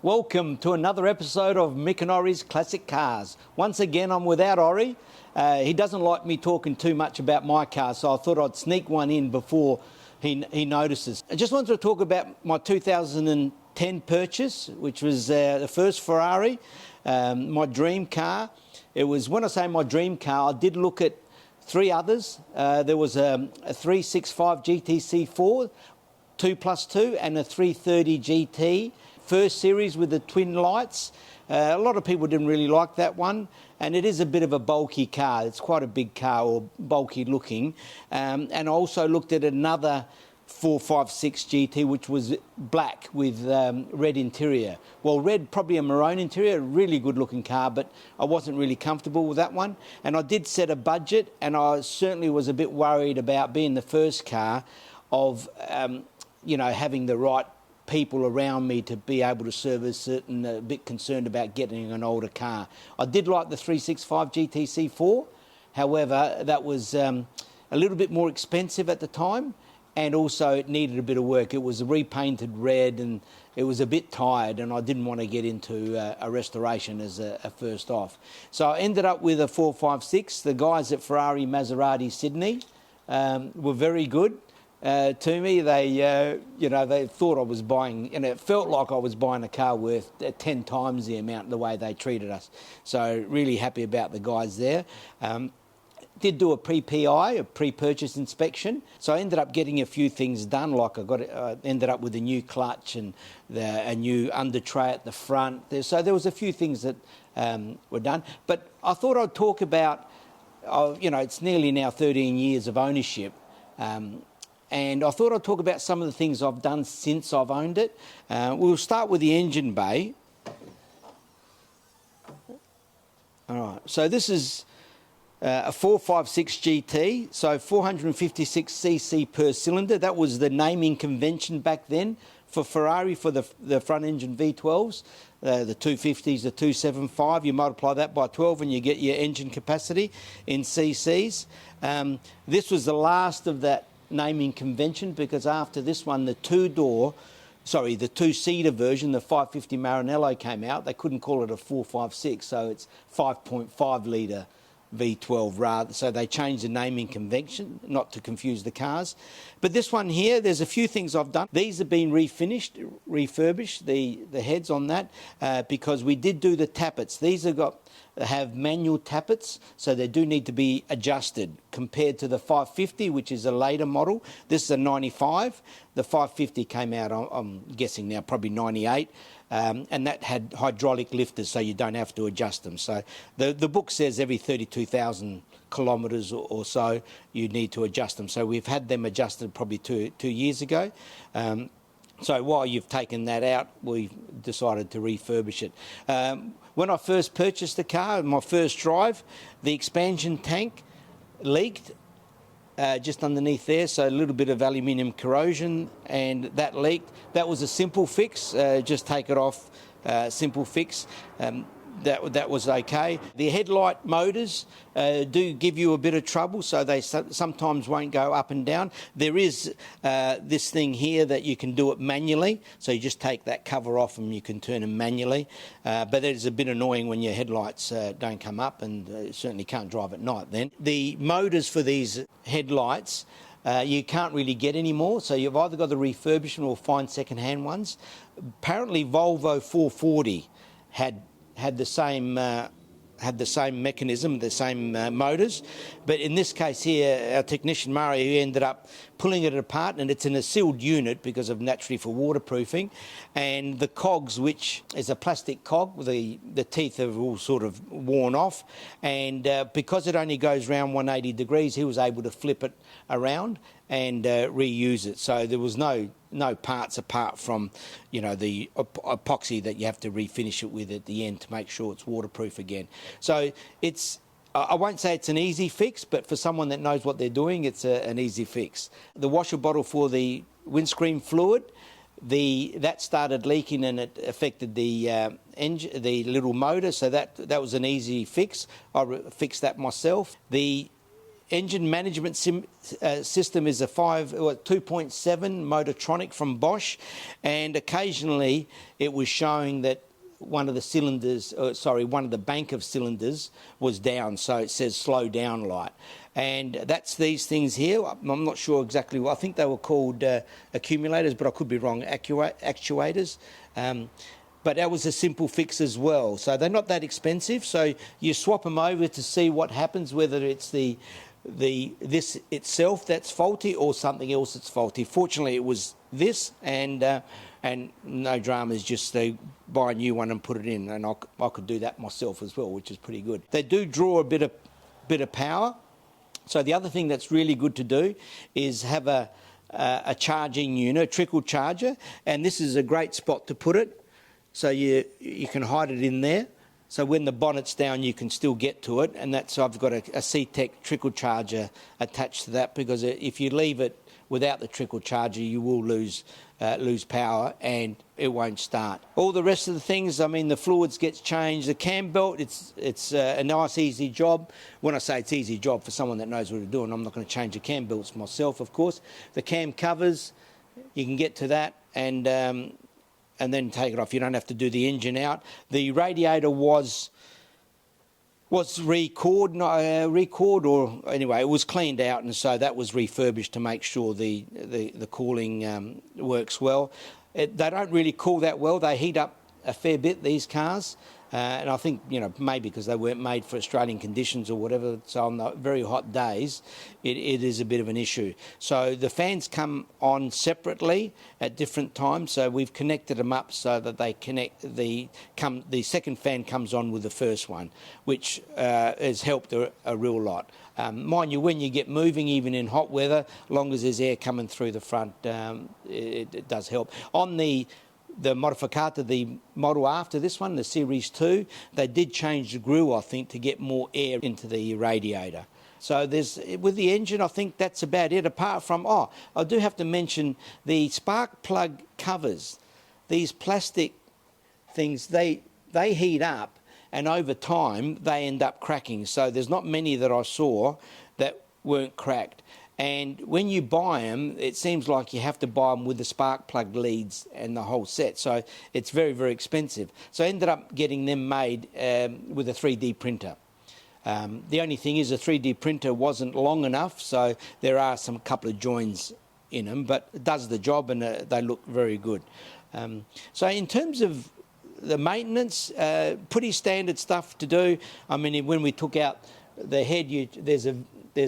Welcome to another episode of Mick and Ori's Classic Cars. Once again, I'm without Ori. He doesn't like me talking too much about my car, so I thought I'd sneak one in before he notices. I just wanted to talk about my 2010 purchase, which was the first Ferrari, my dream car. It was, when I say my dream car, I did look at three others. There was a 365 GTC4, 2+2, and a 330 GT. First series with the twin lights. A lot of people didn't really like that one, and it is a bit of a bulky car. It's quite a big car, or bulky looking. And I also looked at another 456 GT, which was black with red interior. Well, red, probably a maroon interior, really good looking car, but I wasn't really comfortable with that one. And I did set a budget, and I certainly was a bit worried about being the first car of, having the right people around me to be able to service it, and a bit concerned about getting an older car. I did like the 365 GTC4, however, that was a little bit more expensive at the time, and also it needed a bit of work. It was repainted red and it was a bit tired, and I didn't want to get into a restoration as a first off. So I ended up with a 456. The guys at Ferrari Maserati Sydney were very good. To me, they thought I was buying, and it felt like I was buying a car worth 10 times the amount, the way they treated us. So really happy about the guys there. Did do a pre-PI, a pre-purchase inspection. So I ended up getting a few things done, like I ended up with a new clutch and a new under tray at the front. So there was a few things that were done. But I thought I'd talk about, it's nearly now 13 years of ownership. And I thought I'd talk about some of the things I've done since I've owned it. We'll start with the engine bay. All right, so this is a 456 GT, so 456cc per cylinder. That was the naming convention back then for Ferrari, for the front engine V12s. The 250s, the 275, you multiply that by 12 and you get your engine capacity in cc's. This was the last of that naming convention, because after this one, the two-seater version, the 550 Maranello, came out. They couldn't call it a 456, so it's 5.5 litre V12 rather. So they changed the naming convention, not to confuse the cars. But this one here, there's a few things I've done. These have been refurbished, the heads on that, because we did do the tappets. These have manual tappets, so they do need to be adjusted compared to the 550, which is a later model. This is a 95. The 550 came out, I'm guessing now, probably 98. And that had hydraulic lifters, so you don't have to adjust them. So the book says every 32,000 kilometres or so you need to adjust them. So we've had them adjusted probably two years ago. So while you've taken that out, we've decided to refurbish it. When I first purchased the car, my first drive, the expansion tank leaked just underneath there, so a little bit of aluminium corrosion, and that leaked. That was a simple fix, just take it off, simple fix. That was okay. The headlight motors do give you a bit of trouble, so they sometimes won't go up and down. There is this thing here that you can do it manually, so you just take that cover off and you can turn them manually. But it is a bit annoying when your headlights don't come up, and you certainly can't drive at night then. The motors for these headlights you can't really get anymore, so you've either got the refurbishment or find second-hand ones. Apparently Volvo 440 had the same mechanism, the same motors, but in this case here, our technician Mario ended up pulling it apart, and it's in a sealed unit because of naturally for waterproofing, and the cogs, which is a plastic cog, the teeth are all sort of worn off, and because it only goes round 180 degrees, he was able to flip it around and reuse it. So there was no parts apart from, the epoxy that you have to refinish it with at the end to make sure it's waterproof again. So I won't say it's an easy fix, but for someone that knows what they're doing, it's an easy fix. The washer bottle for the windscreen fluid, that started leaking, and it affected the engine, the little motor, so that was an easy fix. I fixed that myself. The engine management system is a 2.7 Motortronic from Bosch, and occasionally it was showing that one of the cylinders, one of the bank of cylinders was down, so it says slow down light. And that's these things here. I'm not sure exactly what, I think they were called accumulators, but I could be wrong, actuators. But that was a simple fix as well. So they're not that expensive, so you swap them over to see what happens, whether it's this itself that's faulty or something else that's faulty. Fortunately, it was this, and no dramas, just buy a new one and put it in, and I could do that myself as well, which is pretty good. They do draw a bit of power, so the other thing that's really good to do is have a charging unit, a trickle charger, and this is a great spot to put it, so you can hide it in there. So when the bonnet's down, you can still get to it, and I've got a C-Tech trickle charger attached to that, because if you leave it without the trickle charger, you will lose power and it won't start. All the rest of the things, I mean, the fluids gets changed. The cam belt, it's a nice, easy job. When I say it's easy job for someone that knows what they're doing, I'm not going to change the cam belts myself, of course. The cam covers, you can get to that and then take it off. You don't have to do the engine out. The radiator was record, or anyway, it was cleaned out, and so that was refurbished to make sure the cooling works well. They don't really cool that well. They heat up a fair bit, these cars, and I think, maybe because they weren't made for Australian conditions or whatever, so on the very hot days, it is a bit of an issue. So the fans come on separately at different times, so we've connected them up so that they connect, the second fan comes on with the first one, which has helped a real lot. Mind you, when you get moving, even in hot weather, as long as there's air coming through the front, it does help. On the Modificata, the model after this one, the Series 2, they did change the grill, I think, to get more air into the radiator. So with the engine, I think that's about it, apart from, I do have to mention the spark plug covers. These plastic things, they heat up, and over time, they end up cracking. So there's not many that I saw that weren't cracked. And when you buy them, it seems like you have to buy them with the spark plug leads and the whole set. So it's very, very expensive. So I ended up getting them made with a 3D printer. The only thing is the 3D printer wasn't long enough, so there are some couple of joins in them, but it does the job, and they look very good. So in terms of the maintenance, pretty standard stuff to do. I mean, when we took out the head, there's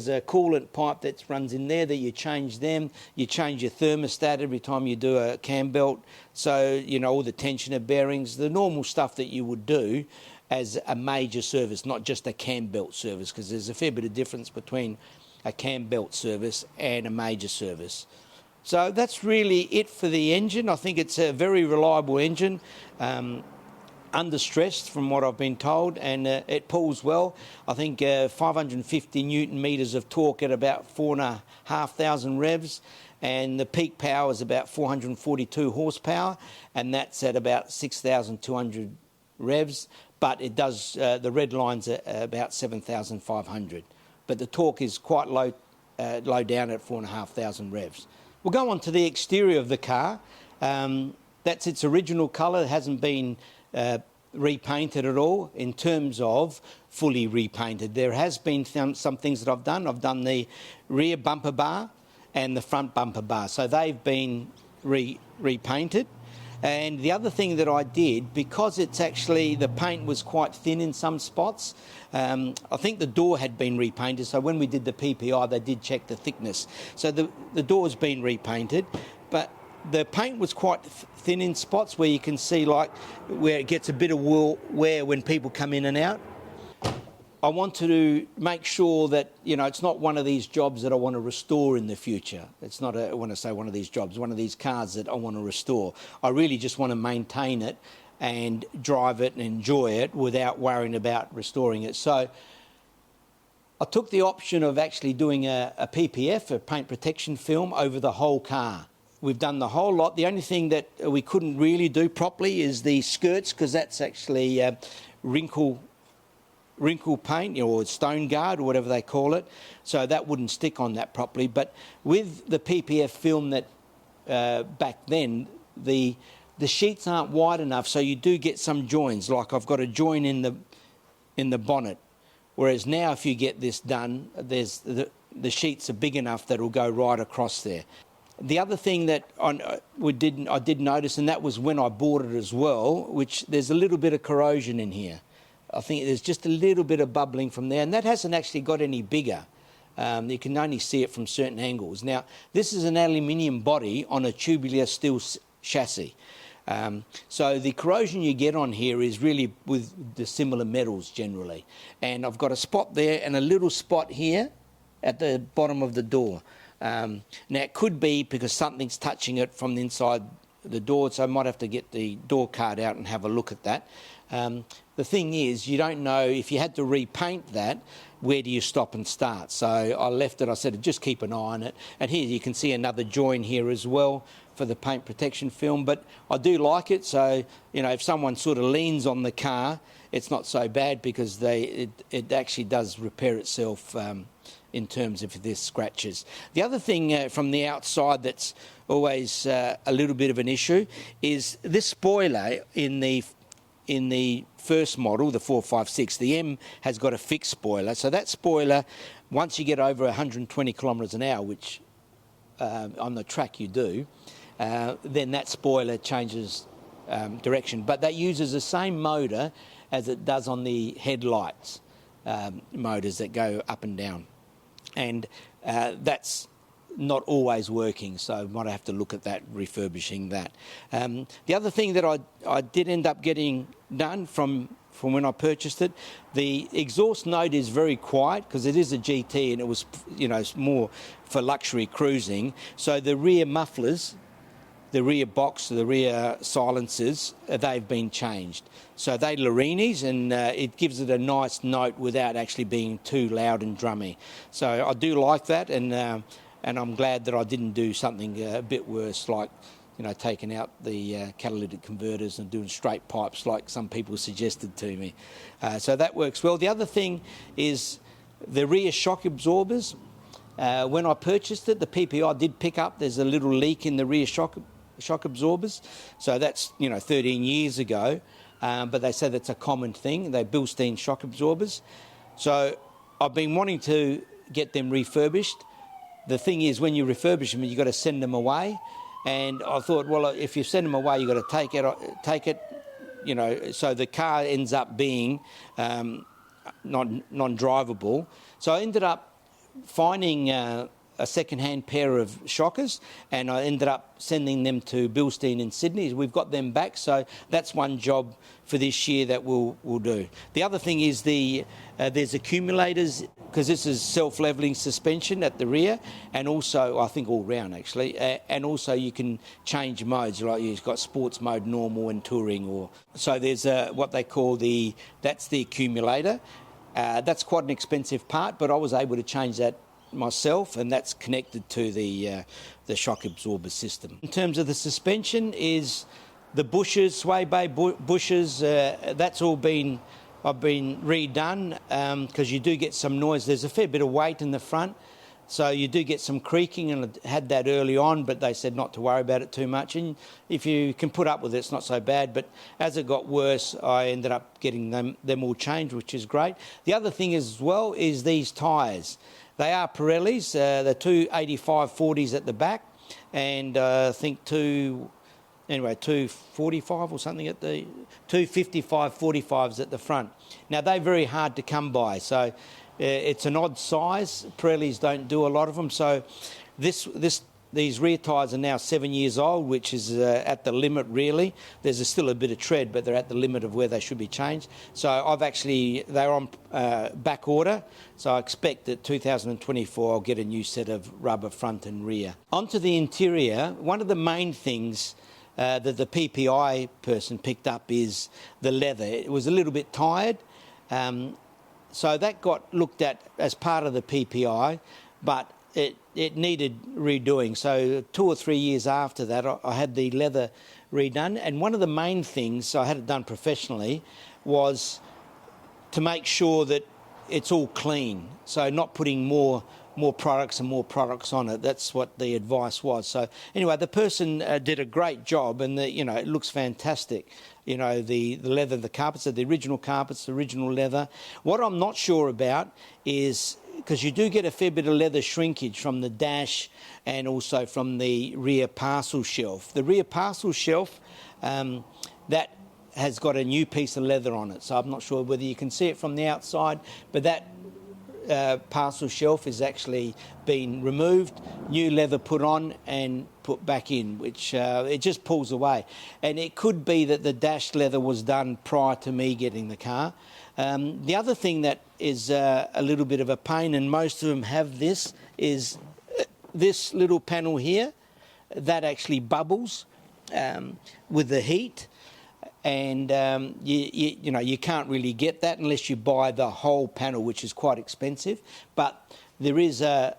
a coolant pipe that runs in there that you change them. You change your thermostat every time you do a cam belt. So, all the tensioner bearings, the normal stuff that you would do as a major service, not just a cam belt service, because there's a fair bit of difference between a cam belt service and a major service. So that's really it for the engine. I think it's a very reliable engine. Under stress, from what I've been told, and it pulls well. I think 550 newton metres of torque at about 4,500 revs, and the peak power is about 442 horsepower, and that's at about 6,200 revs, but it does, the red line's at about 7,500. But the torque is quite low down at 4,500 revs. We'll go on to the exterior of the car. That's its original colour. It hasn't been repainted at all in terms of fully repainted. There has been some things that I've done. I've done the rear bumper bar and the front bumper bar. So they've been repainted. And the other thing that I did, because it's actually, the paint was quite thin in some spots, I think the door had been repainted. So when we did the PPI, they did check the thickness. So the door's been repainted, but the paint was quite thin in spots where you can see, like, where it gets a bit of wear when people come in and out. I want to make sure that, it's not one of these jobs that I want to restore in the future. It's not, when I say one of these jobs, one of these cars that I want to restore. I really just want to maintain it and drive it and enjoy it without worrying about restoring it. So I took the option of actually doing a PPF, a paint protection film, over the whole car. We've done the whole lot. The only thing that we couldn't really do properly is the skirts, because that's actually wrinkle wrinkle paint or stone guard or whatever they call it, so that wouldn't stick on that properly. But with the PPF film that back then, the sheets aren't wide enough, so you do get some joins. Like I've got a join in the bonnet, whereas now if you get this done, there's the sheets are big enough that it'll go right across there. The other thing that I did notice, and that was when I bought it as well, which there's a little bit of corrosion in here. I think there's just a little bit of bubbling from there, and that hasn't actually got any bigger. You can only see it from certain angles. Now, this is an aluminium body on a tubular steel chassis. So the corrosion you get on here is really with the similar metals generally. And I've got a spot there and a little spot here at the bottom of the door. Now, it could be because something's touching it from the inside the door, so I might have to get the door card out and have a look at that. The thing is, you don't know, if you had to repaint that, where do you stop and start? So I left it, I said, just keep an eye on it. And here you can see another join here as well for the paint protection film, but I do like it. So, you know, if someone sort of leans on the car, it's not so bad because it actually does repair itself in terms of there's scratches. The other thing from the outside that's always a little bit of an issue is this spoiler in the first model, the 456, the M has got a fixed spoiler. So that spoiler, once you get over 120 kilometres an hour, which on the track you do, then that spoiler changes direction. But that uses the same motor as it does on the headlights motors that go up and down. And that's not always working, so I might have to look at that, refurbishing that. The other thing that I did end up getting done from when I purchased it, the exhaust note is very quiet because it is a GT and it was, you know, it's more for luxury cruising. So the rear mufflers, the rear box, the rear silencers, they've been changed. So they're Lorinis, and it gives it a nice note without actually being too loud and drummy. So I do like that, and I'm glad that I didn't do something a bit worse, like, you know, taking out the catalytic converters and doing straight pipes like some people suggested to me. So that works well. The other thing is the rear shock absorbers. When I purchased it, the PPI did pick up there's a little leak in the rear shock absorbers. So that's, you know, 13 years ago. But they say that's a common thing. They're Bilstein shock absorbers. So I've been wanting to get them refurbished. The thing is, when you refurbish them, you've got to send them away. And I thought, well, if you send them away, you've got to take it, you know, so the car ends up being non-drivable. So I ended up finding a second-hand pair of shockers, and I ended up sending them to Bilstein in Sydney. We've got them back, so that's one job for this year that we'll do. The other thing is there's accumulators, because this is self-levelling suspension at the rear, and also, I think all round actually, and also you can change modes, like you've got sports mode, normal and touring. So there's what they call that's the accumulator. That's quite an expensive part, but I was able to change that myself, and that's connected to the shock absorber system. In terms of the suspension, is the bushes, sway bay bushes, that's all I've been redone, because you do get some noise. There's a fair bit of weight in the front, so you do get some creaking, and I had that early on, but they said not to worry about it too much, and if you can put up with it, it's not so bad. But as it got worse, I ended up getting them all changed, which is great. The other thing as well is these tyres. They are Pirellis. They're two 85/40s at the back, and I think two 45 or something at the 255/45s at the front. Now they're very hard to come by, so it's an odd size. Pirellis don't do a lot of them, so these rear tyres are now 7 years old, which is at the limit really. There's still a bit of tread, but they're at the limit of where they should be changed. So they're on back order, so I expect that 2024 I'll get a new set of rubber front and rear. Onto the interior, one of the main things that the PPI person picked up is the leather. It was a little bit tired, so that got looked at as part of the PPI, but it needed redoing. So 2 or 3 years after that, I had the leather redone. And one of the main things, I had it done professionally, was to make sure that it's all clean. So not putting more products and more products on it. That's what the advice was. So anyway, the person did a great job, and it looks fantastic. The leather, the carpets are the original carpets, the original leather. What I'm not sure about is, because you do get a fair bit of leather shrinkage from the dash and also from the rear parcel shelf. The rear parcel shelf, that has got a new piece of leather on it. So I'm not sure whether you can see it from the outside, but that parcel shelf has actually been removed, new leather put on and put back in, which it just pulls away. And it could be that the dash leather was done prior to me getting the car. The other thing that is a little bit of a pain, and most of them have this, is this little panel here that actually bubbles with the heat. And you can't really get that unless you buy the whole panel, which is quite expensive. But there is a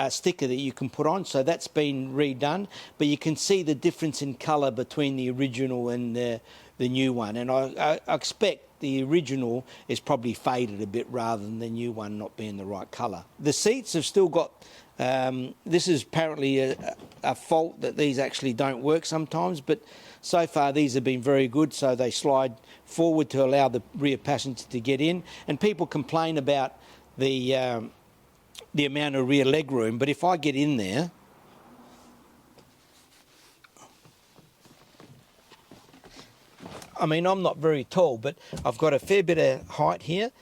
sticker that you can put on, so that's been redone. But you can see the difference in colour between the original and the new one. And I expect the original is probably faded a bit rather than the new one not being the right colour. The seats have still got... this is apparently a fault that these actually don't work sometimes, but so far these have been very good, so they slide forward to allow the rear passenger to get in. And people complain about the amount of rear leg room, but if I get in there, I mean, I'm not very tall, but I've got a fair bit of height here.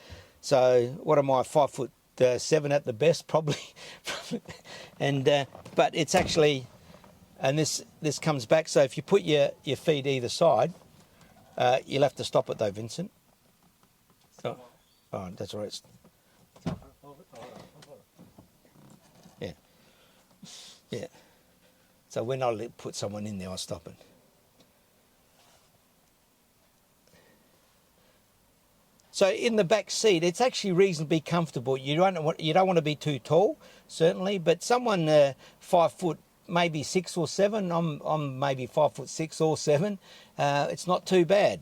So what am I, 5'7" at the best, probably. And but it's actually, and this comes back. So if you put your feet either side, you'll have to stop it though, Vincent. Oh, that's all right. Yeah, yeah. So when I put someone in there, I'll stop it. So in the back seat, it's actually reasonably comfortable. You don't want to be too tall, certainly, but someone 5 foot, maybe 6 or 7. I'm maybe 5'6" or 7. It's not too bad.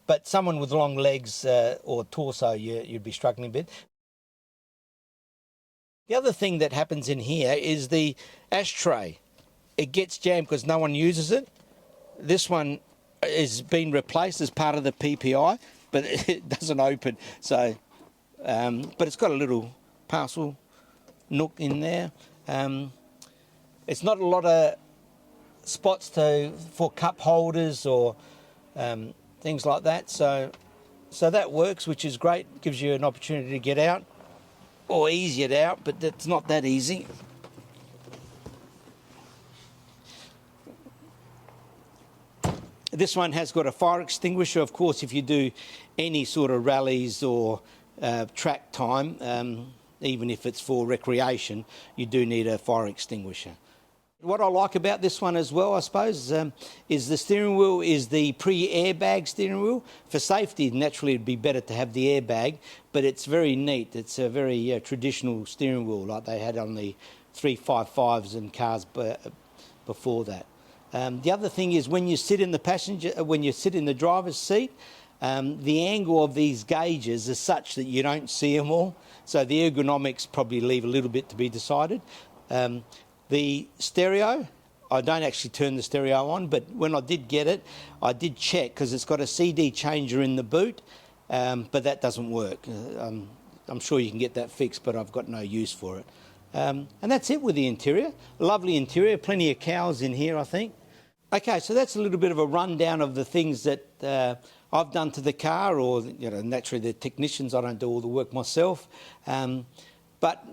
But someone with long legs or torso, you'd be struggling a bit. The other thing that happens in here is the ashtray. It gets jammed because no one uses it. This one is being replaced as part of the PPI. But it doesn't open, so, but it's got a little parcel nook in there. It's not a lot of spots for cup holders or things like that, so that works, which is great. Gives you an opportunity to get out, or easy it out, but it's not that easy. This one has got a fire extinguisher. Of course, if you do any sort of rallies or track time, even if it's for recreation, you do need a fire extinguisher. What I like about this one as well, I suppose, is the steering wheel is the pre-airbag steering wheel. For safety, naturally, it'd be better to have the airbag, but it's very neat. It's a very traditional steering wheel like they had on the 355s and cars before that. The other thing is when you sit in the driver's seat, the angle of these gauges is such that you don't see them all. So the ergonomics probably leave a little bit to be decided. The stereo, I don't actually turn the stereo on, but when I did get it, I did check because it's got a CD changer in the boot, but that doesn't work. I'm sure you can get that fixed, but I've got no use for it. And that's it with the interior. Lovely interior, plenty of cows in here, I think. Okay, so that's a little bit of a rundown of the things that I've done to the car, or naturally the technicians. I don't do all the work myself, but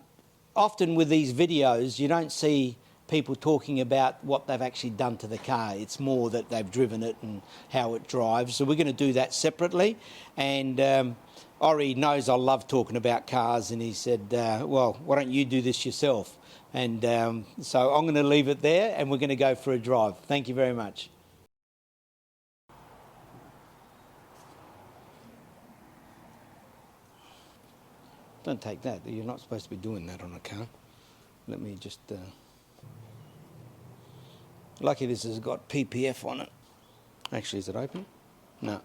often with these videos you don't see people talking about what they've actually done to the car. It's more that they've driven it and how it drives. So we're going to do that separately. And Ori knows I love talking about cars, and he said, well, why don't you do this yourself? And so I'm going to leave it there, and we're going to go for a drive. Thank you very much. Don't take that. You're not supposed to be doing that on a car. Let me just... Lucky this has got PPF on it. Actually, is it open? No.